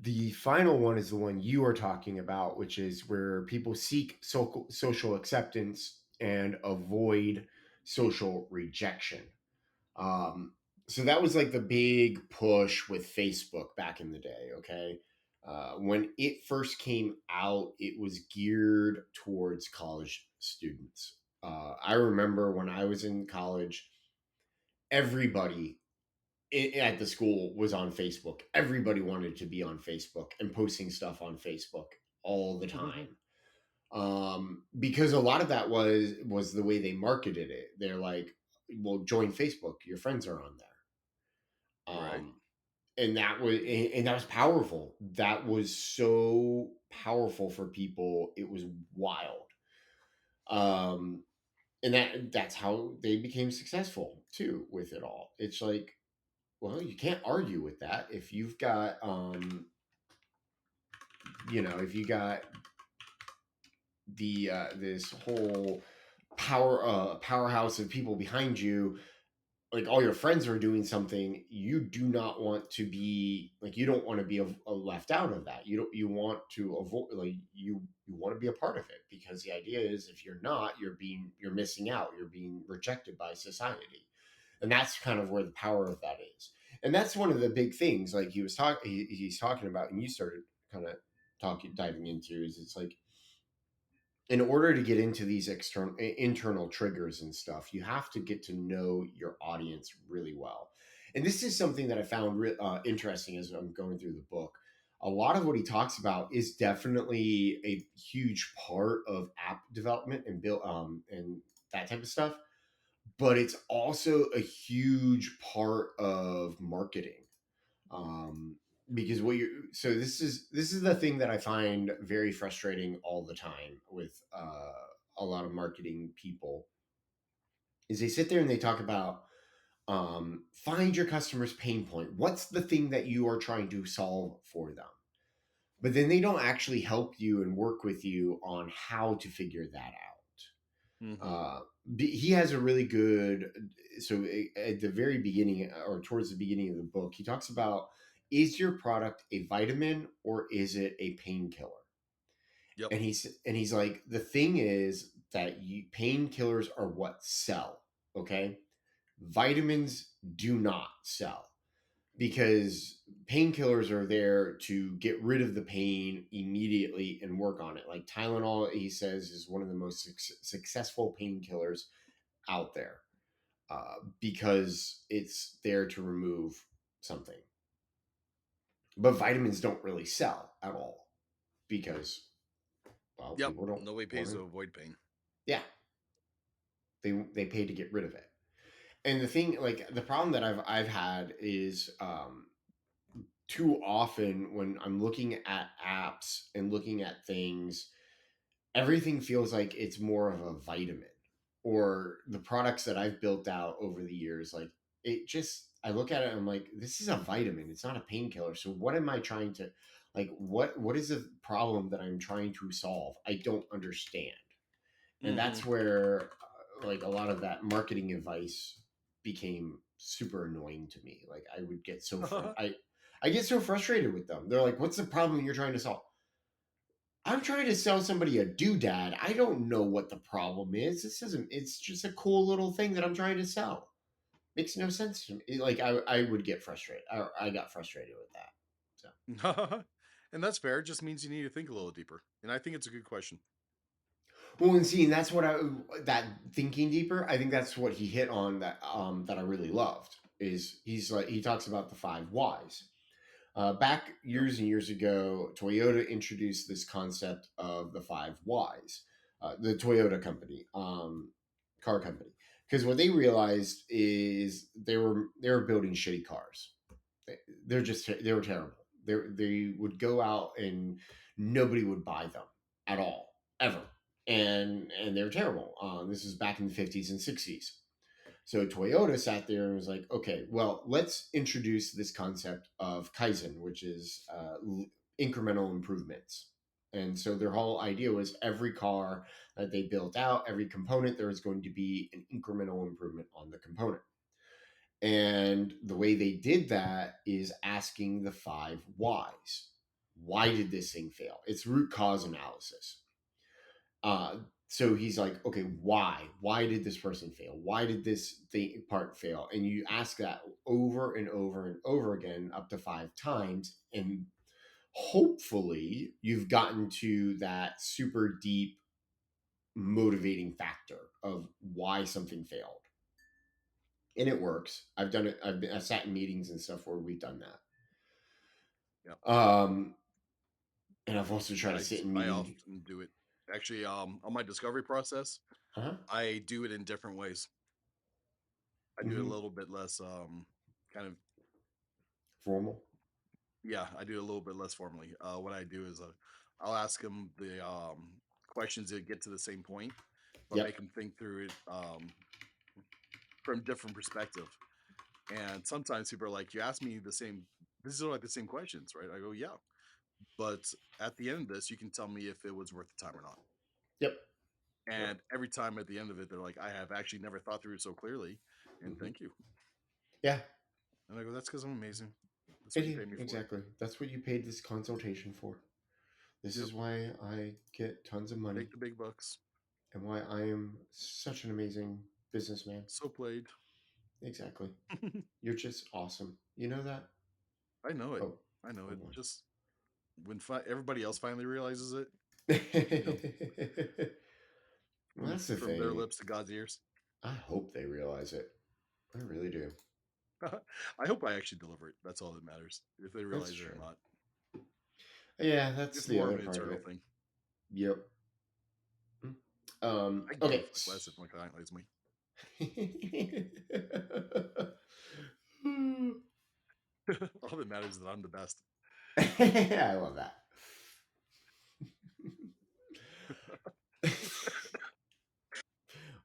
The final one is the one you are talking about, which is where people seek social acceptance and avoid social rejection. Um, so that was like the big push with Facebook back in the day. Okay. When it first came out, it was geared towards college students. I remember when I was in college, everybody at the school was on Facebook. Everybody wanted to be on Facebook and posting stuff on Facebook all the time. Because a lot of that was the way they marketed it. They're like, well, join Facebook. Your friends are on there. Right. Um, and that was powerful. That was so powerful for people. It was wild. Um, and that's how they became successful too with it all. It's like, well, you can't argue with that if you've got if you got the this whole powerhouse of people behind you, like all your friends are doing something, you do not want to be like, you don't want to be left out of that. You want to avoid, like, you want to be a part of it, because the idea is if you're not, you're missing out, you're being rejected by society. And that's kind of where the power of that is. And that's one of the big things, like he's talking about, and you started kind of talking diving into, is it's like, in order to get into these internal triggers and stuff, you have to get to know your audience really well. And this is something that I found interesting as I'm going through the book. A lot of what he talks about is definitely a huge part of app development and build and that type of stuff, but it's also a huge part of marketing. Um, because what you so this is the thing that I find very frustrating all the time with a lot of marketing people, is they sit there and they talk about, find your customer's pain point. What's the thing that you are trying to solve for them? But then they don't actually help you and work with you on how to figure that out. Hmm. He has a really good, so at the very beginning, or towards the beginning of the book, he talks about, is your product a vitamin or is it a painkiller? Yep. And he's like, the thing is that painkillers are what sell. Okay, vitamins do not sell, because painkillers are there to get rid of the pain immediately and work on it. Like Tylenol, he says, is one of the most successful painkillers out there, because it's there to remove something. But vitamins don't really sell at all, because, well, Yep. people don't Nobody want pays to to. avoid pain. Yeah, they pay to get rid of it. And the thing, like the problem that I've had is, too often when I'm looking at apps and looking at things, everything feels like it's more of a vitamin, or the products that I've built out over the years. Like, it just, I look at it and I'm like, this is a vitamin. It's not a painkiller. So what am I trying to, like, what is the problem that I'm trying to solve? I don't understand. And Hmm. that's where, like, a lot of that marketing advice became super annoying to me. Like, I would get I get so frustrated with them. They're like, what's the problem you're trying to solve? I'm trying to sell somebody a doodad. I don't know what the problem is. This isn't, it's just a cool little thing that I'm trying to sell. Makes no sense to me. Like, I would get frustrated. I got frustrated with that. So, And that's fair. It just means you need to think a little deeper. And I think it's a good question. well, and see, and that's what that thinking deeper, I think that's what he hit on, that I really loved, is he's like, he talks about the five whys. Back Yep. years and years ago, Toyota introduced this concept of the five whys. The Toyota company, car company, because what they realized is they were building shitty cars. They were terrible. They would go out and nobody would buy them at all, ever, and they were terrible. This is back in the 50s and 60s. So Toyota sat there and was like, okay, well, let's introduce this concept of Kaizen, which is incremental improvements. And so their whole idea was, every car that they built out, every component, there was going to be an incremental improvement on the component. And the way they did that is asking the five whys. Why did this thing fail? It's root cause analysis. Uh, so he's like, okay, why? Why did this person fail? Why did this thing part fail? And you ask that over and over and over again, up to 5 times, and hopefully you've gotten to that super deep motivating factor of why something failed. And it works. I've done it. I've sat in meetings and stuff where we've done Yeah. that. And I've also tried Yeah, to sit in I meetings. often do it. Actually, on my discovery process, Huh? I do it in different ways. I do it a Mm-hmm. little bit less, kind of, Formal. yeah, I do it a little bit less formally. What I do is I'll ask them the questions that get to the same point, but make Yep. them think through it from different perspective. And sometimes people are like, "You asked me the same. These are like the same questions, right?" I go, "Yeah, but at the end of this, you can tell me if it was worth the time or not." Yep. Yep. And every time at the end of it, they're like, "I have actually never thought through it so clearly," and Mm-hmm. thank you. Yeah. And I go, "That's because I'm amazing. That's what It you is paid me for." exactly. That's what you paid this consultation for. This Yep. is why I get tons of money Take the big bucks. and why I am such an amazing businessman. So played. Exactly. You're just awesome. You know that? I know it. Oh, I know it. hold Just when everybody else finally realizes it, on. you know, Well, that's the from their thing. lips to God's ears. I hope they realize it. I really do. I hope I actually deliver it. That's all that matters. If they That's realize it or true. not, Yeah, that's it's the more of other an part of internal it. thing. Yep. Mm. I can Okay. give less if my client likes me. All that matters is that I'm the best. I love that.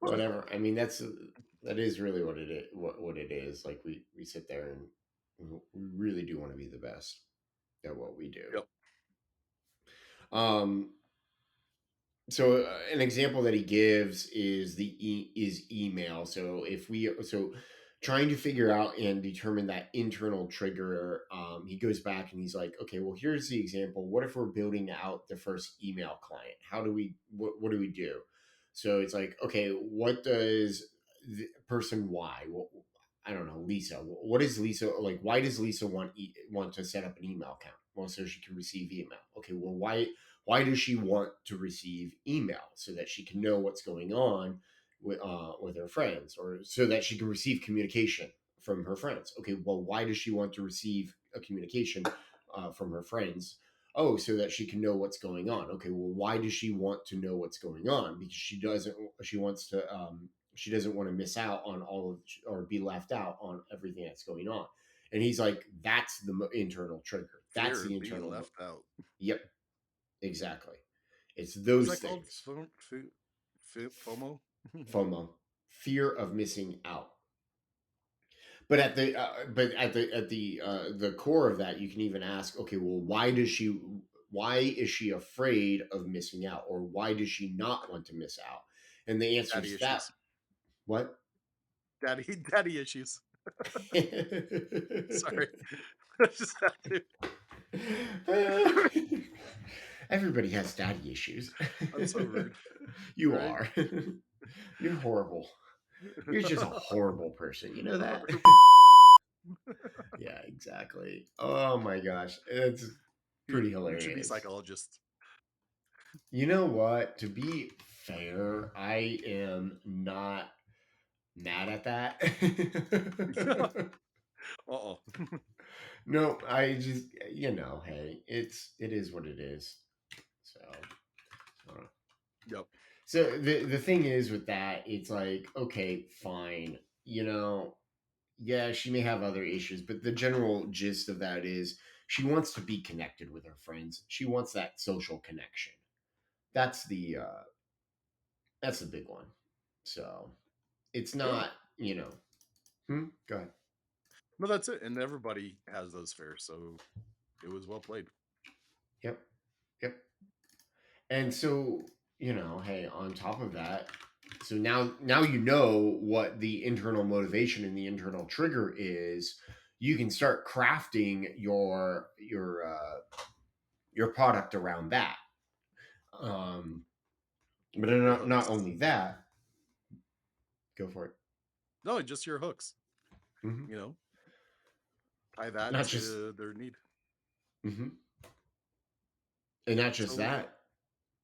Whatever. I mean, that is really what it is. What it is. Like we sit there and we really do want to be the best at what we do. Yep. Um, so an example that he gives is email. So if we so trying to figure out and determine that internal trigger, he goes back and he's like, okay, well, here's the example. What if we're building out the first email client? How do we what do we do? So it's like, okay, what does the person Y? Well, I don't know, Lisa. What is Lisa like? Why does Lisa want to set up an email account? Well, so she can receive email. Okay, well, why does she want to receive email so that she can know what's going on with her friends, or so that she can receive communication from her friends? Okay, well, why does she want to receive a communication from her friends? Oh, so that she can know what's going on. Okay, well, why does she want to know what's going on? Because she wants to she doesn't want to miss out on all of or be left out on everything that's going on. And he's like, that's the internal trigger. That's Fear the of being internal. left out. Yep, exactly. It's What's those that called? things. FOMO? FOMO, fear of missing out. But at the core of that, you can even ask, okay, well, why is she afraid of missing out, or why does she not want to miss out? And the answer Daddy is that issues. what? Daddy issues. Sorry. I just have to. Everybody has daddy issues. I'm so rude, You right? are. You're horrible. You're just a horrible person. You know that? Yeah, exactly. Oh my gosh. It's pretty You should be hilarious. psychologist. You know what? To be fair, I am not mad at that. Uh-oh. No, I just hey, it is what it is. So, so Yep. the thing is with that, it's like, okay, fine. Yeah, she may have other issues, but the general gist of that is she wants to be connected with her friends. She wants that social connection. That's the big one. So it's Yeah. not, go ahead. No, that's it. And everybody has those fears, so it was well played. Yep. Yep. And so, hey, on top of that, so now you know what the internal motivation and the internal trigger is. You can start crafting your product around that. Um, but Your not hooks. only that, go for it. No, just your hooks. Hmm. You know, tie that Not just, to their need. hmm and not just So that.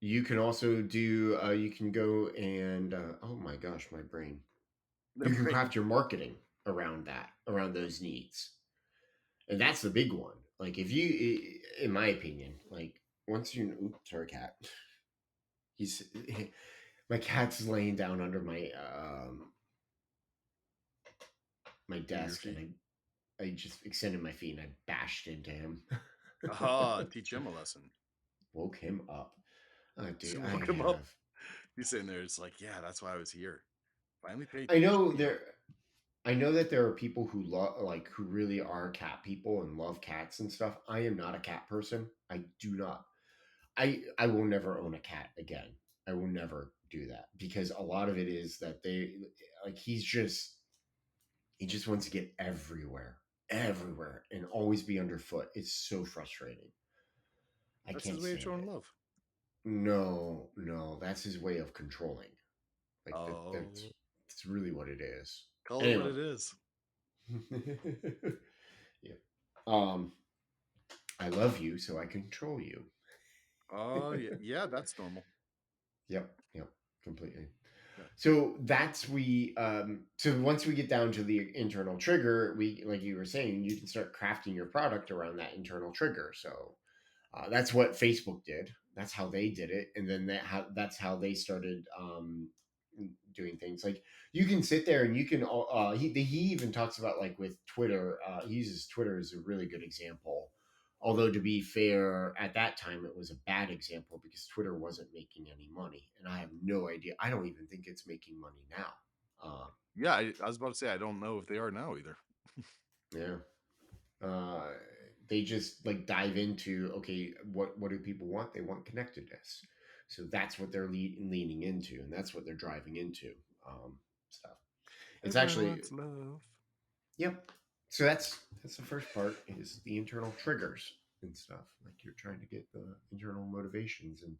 You can also do. You can go and oh my gosh, my brain. their You can brain. craft your marketing around that, around those needs, and that's the big one. Like if you, in my opinion, like once you, oops, sorry, cat. He's my cat's laying down under my Under your desk, and feet. I just extended my feet and I bashed into him. Aha, teach him a lesson. Woke him up. Dude, You I woke him up. have. He's sitting there. It's like, yeah, that's why I was here. Finally pay I attention know to you. there. I know that there are people who love, like, who really are cat people and love cats and stuff. I am not a cat person. I do not. I will never own a cat again. I will never do that because a lot of it is that they like he just wants to get everywhere, everywhere, and always be underfoot. It's so frustrating. I That's his can't way of stand showing it. love. No, no, that's his way of controlling. Like Oh, that's really what it is. call it what Anyway, it is. yeah. Um, I love you, so I control you. Oh, yeah, yeah, that's normal. Yep, yep, completely. Yeah. So that's so once we get down to the internal trigger, we, like you were saying, you can start crafting your product around that internal trigger. So that's what Facebook did. That's how they did it, and then that's how they started doing things. Like you can sit there and you can. He even talks about, like, with Twitter. He uses Twitter as a really good example. Although, to be fair, at that time it was a bad example because Twitter wasn't making any money, and I have no idea. I don't even think it's making money now. Yeah, I was about to say, I don't know if they are now either. Yeah. uh, they just like dive into, okay, what do people want? They want connectedness, so that's what they're leaning into, and that's what they're driving into. Stuff. It's Everyone actually, wants love. yep. So that's the first part, is the internal triggers and stuff. Like you're trying to get the internal motivations and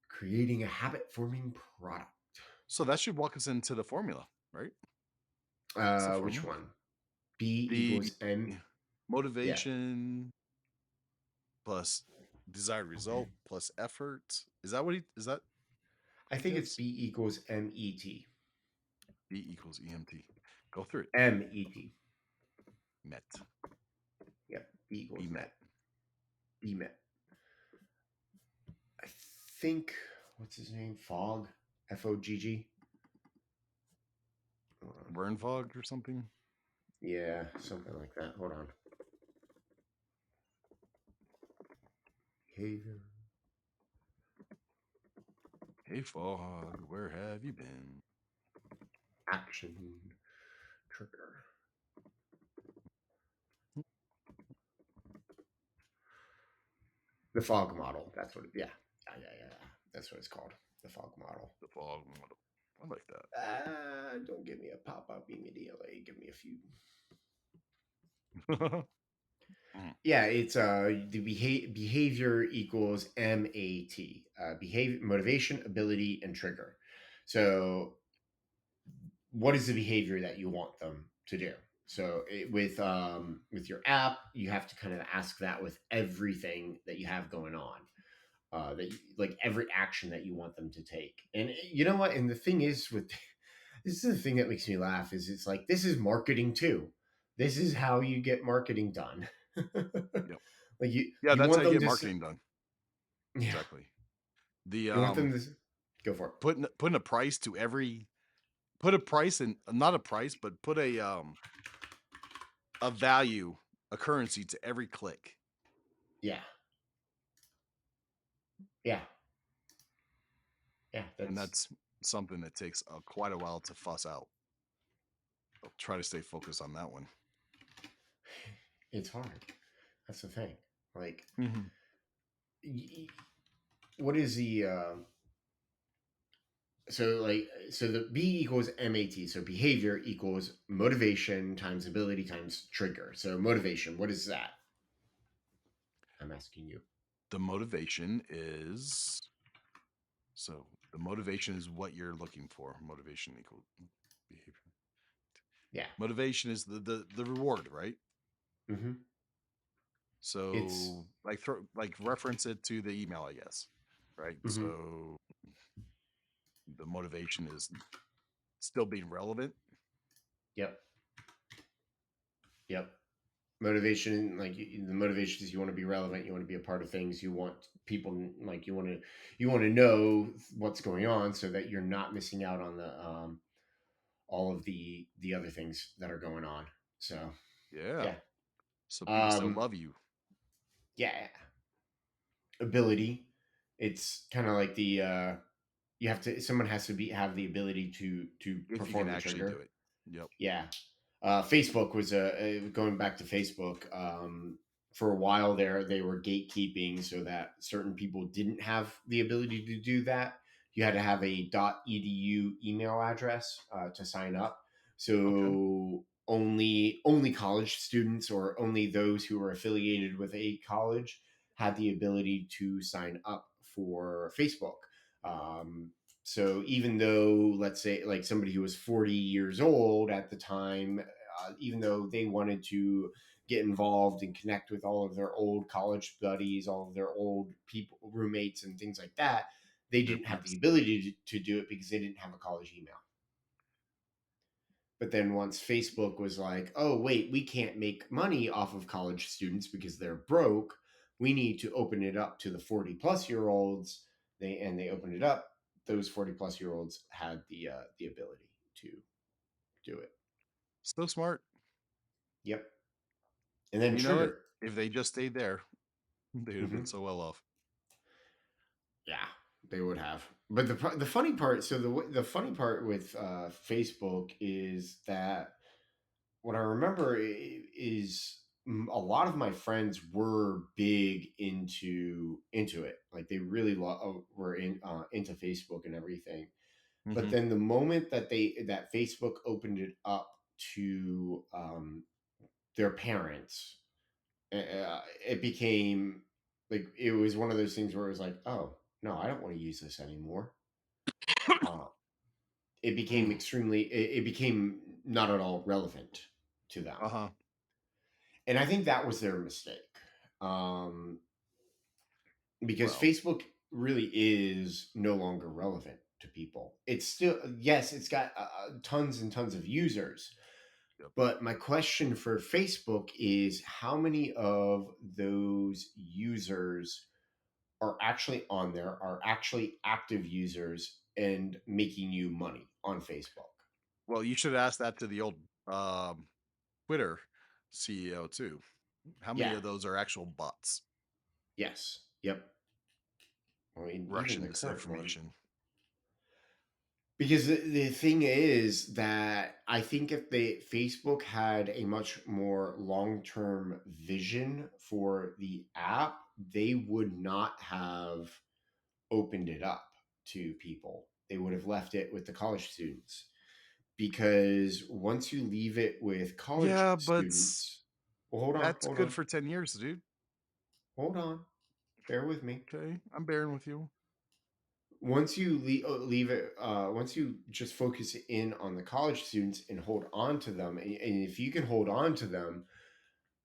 creating a habit forming product. So that should walk us into the formula, right? What's the Which formula? one? B The equals M. Yeah, motivation plus desired result plus effort. Is that I what he think it's gives? B equals MET. B equals EMT. Go through it. MET. Met. Yep. B Be equals met. MET. B MET. I think, what's his name? Fogg. FOGG. Hold on. Wernfog or something. Yeah, something like that. Hold on. Behavior. Hey Fog, where have you been? Action. Trigger. The fog model. That's what. Yeah. Yeah. That's what it's called. The fog model. The Fog model. I like that. Don't give me a pop up immediately. Give me a few. Mm. Yeah, it's the behavior equals MAT. Behavior, motivation, ability, and trigger. So what is the behavior that you want them to do? So with your app, you have to kind of ask that with everything that you have going on. Like every action that you want them to take. And you know what? And the thing is, with this is the thing that makes me laugh, is it's like this is marketing too. This is how you get marketing done. Yep. Like Yeah, you that's how want you them get to marketing done. yeah, Exactly. The you want them to go for it. putting a price to every put a price and not a price, but put a value, a currency to every click. Yeah, yeah, yeah. And That's that's something that takes quite a while to fuss out. I'll try to stay focused on that one. it's hard. That's the thing. Like, Mm-hmm. what is the so the B equals MAT. So behavior equals motivation times ability times trigger. So motivation, what is that? I'm asking you. The motivation is so the motivation is what you're looking for. Motivation equal behavior. Yeah. Motivation is the reward, right? Hmm. It's So like reference it to the email, I guess. Right? hmm So the motivation is still being relevant. yep, yep. Motivation, like the motivation is you want to be relevant, you want to be a part of things, you want people, like you want to know what's going on so that you're not missing out on the all of the other things that are going on. So Yeah. yeah. So people still um love you. yeah, ability. It's kind of like the you have to, someone has to be have the ability to If you can perform the actually do trigger. it. Yep. Yeah. Facebook was going back to Facebook. For a while there, they were gatekeeping so that certain people didn't have the ability to do that. You had to have a .edu email address to sign up. Okay. So only college students or only those who were affiliated with a college had the ability to sign up for Facebook. Um, so even though, let's say, like somebody who was 40 years old at the time, even though they wanted to get involved and connect with all of their old college buddies, all of their old people, roommates, and things like that, they Their didn't have the peeps. ability to do it because they didn't have a college email. But then once Facebook was like, oh, wait, we can't make money off of college students because they're broke, we need to open it up to the 40 plus year olds. They opened it up. Those 40 plus year olds had the ability to do it. So smart. Yep. And then And you know what? trigger. If they just stayed there, they'd have been Hmm. so well off. Yeah, they would have. But the funny part, so the funny part with Facebook is that what I remember is a lot of my friends were big into it. Like they really were into Facebook and everything. But Hmm. then the moment that Facebook opened it up to their parents, it became like it was one of those things where it was like, oh no, I don't want to use this anymore. Uh, it became Mm. extremely. It became not at all relevant to them, Uh-huh. and I think that was their mistake, um, because Well, Facebook really is no longer relevant to people. It's still, yes, it's got tons and tons of users. yep. But my question for Facebook is how many of those users are actually on there, are actually active users and making you money on Facebook? Well, you should ask that to the old um, Twitter CEO too. How many Yeah. of those are actual bots? Yes. Yep. I mean, even Russian the current one. disinformation. Because the thing is that I think if Facebook had a much more long-term vision for the app, they would not have opened it up to people. They would have left it with the college students. Because once you leave it with college Yeah, but students, well, hold on, that's hold good on, for 10 years, dude. hold on, bear with me. Okay, I'm bearing with you. Once you leave it, once you just focus in on the college students and hold on to them, and if you can hold on to them,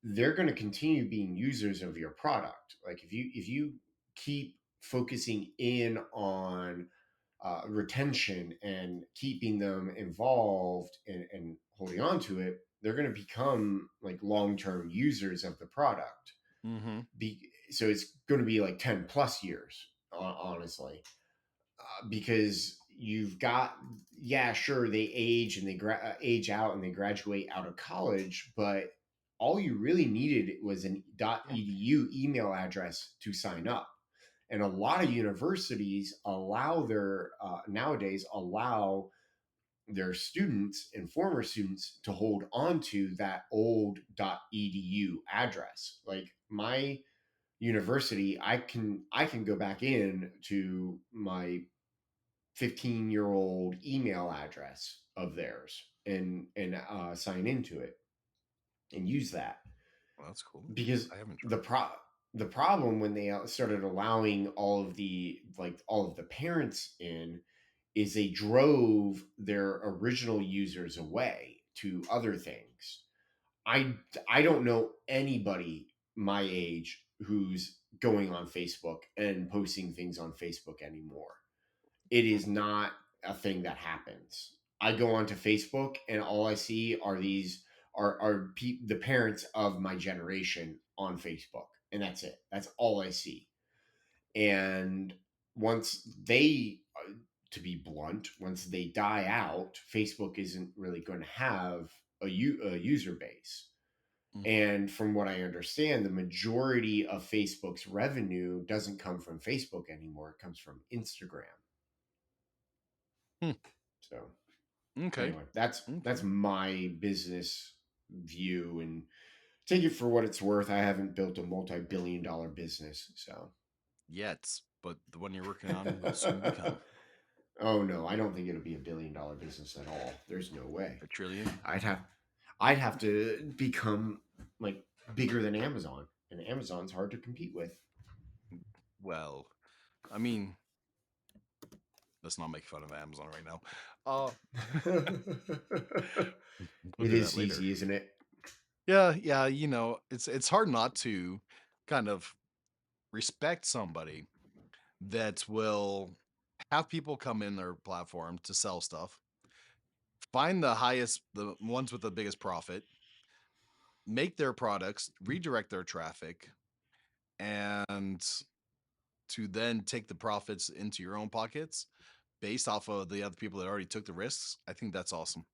they're going to continue being users of your product. Like if you keep focusing in on retention and keeping them involved and holding on to it, they're going to become like long-term users of the product. Mm-hmm. So it's going to be like 10 plus years, honestly, because you've got, yeah, sure, they age and they age out and they graduate out of college, but all you really needed was an .edu email address to sign up. And a lot of universities allow their nowadays allow their students and former students to hold on to that old .edu address. Like my university, I can go back in to my 15-year-old email address of theirs and sign into it and use that Well, that's cool. because I haven't the tried pro that. the problem when they started allowing all of the parents in is they drove their original users away to other things. I don't know anybody my age who's going on Facebook and posting things on Facebook anymore. It is not a thing that happens. I go onto Facebook and all I see are the parents of my generation on Facebook, and that's it. That's all I see. And once they, to be blunt, once they die out, Facebook isn't really going to have a user base. Mm. And from what I understand, the majority of Facebook's revenue doesn't come from Facebook anymore. It comes from Instagram. Hmm. So Okay. anyway, that's Okay. my business view, and take it for what it's worth. I haven't built a multi-billion-dollar business, so. Yet, but the one you're working on will soon become Oh no, I don't think it'll be $1 billion business at all. There's no way. a trillion. I'd have I'd have to become like bigger than Amazon, and Amazon's hard to compete with. Well, I mean, let's not make fun of Amazon right now. Uh, we'll It do that is later. easy, isn't it? Yeah, yeah. It's hard not to kind of respect somebody that will have people come in their platform to sell stuff, find the ones with the biggest profit, make their products, redirect their traffic, and to then take the profits into your own pockets based off of the other people that already took the risks. I think that's awesome.